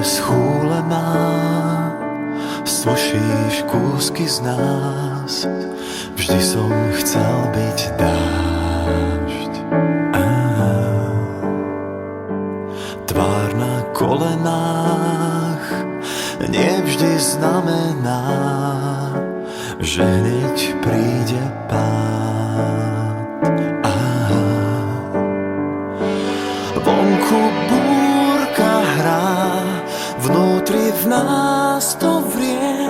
schúlená, slušíš kúsky z nás. Vždy som chcel byť dážď. Tvár na kolenách nevždy znamená, že hneď príde pád. Vonku búrka hrá, vnútri v nás to vrie,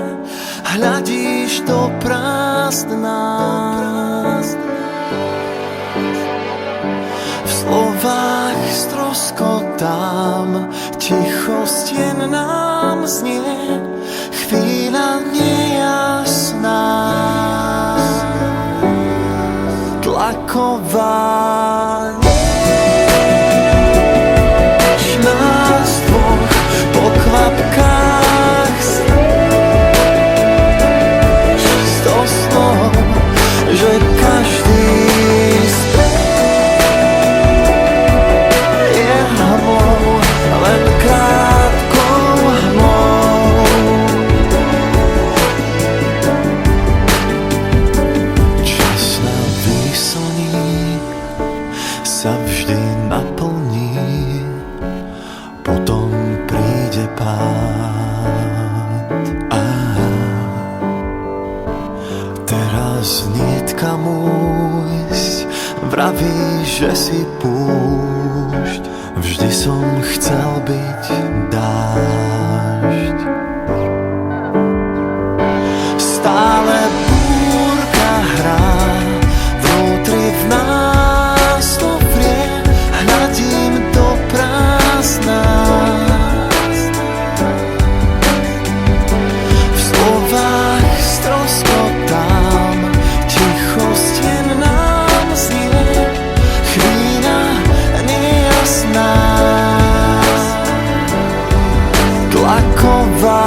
hľadíš do prázdna. V slovách stroskotám, tichosť jen nám znie, chvíľa nejasná, tlaková. Nás dvoch po kvapkách s snom, že každý je hmou, len krátkou hmou. Čas na výslní sa vždy naplní, potom príde pád. Teraz nitka mújsť, vraví, že si púšť. Vždy som chcel byť dážď. Stále búrka hrá, vnútri v nás to vrie, hľadím do prázdna. V slovách stroskotám, tichosť jen nám znie, chvíľa nejasná, tlaková.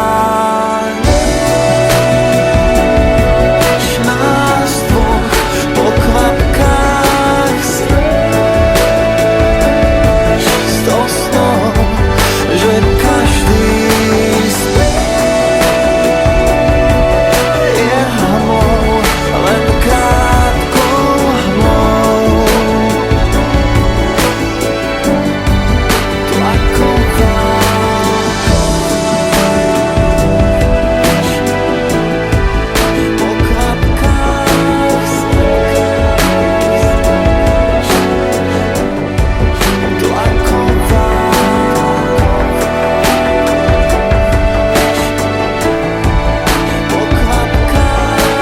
Nás dvoch po kvapkách s snom, že každý je hmou, len krátkou hmou, tlaková. Po kvapkách tlaková. Po kvapkách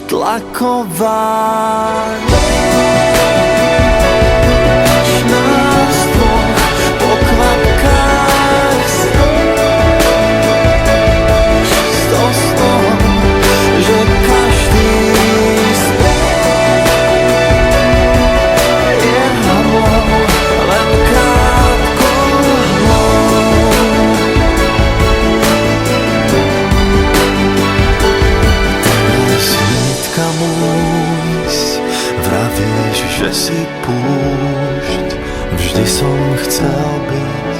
tlaková. Nás dvoch po kvapkách s snom, že každý je hmou, len krátkou hmou. Teraz nitka mújsť, vravíš, že si púšť. Vždy som chcel byť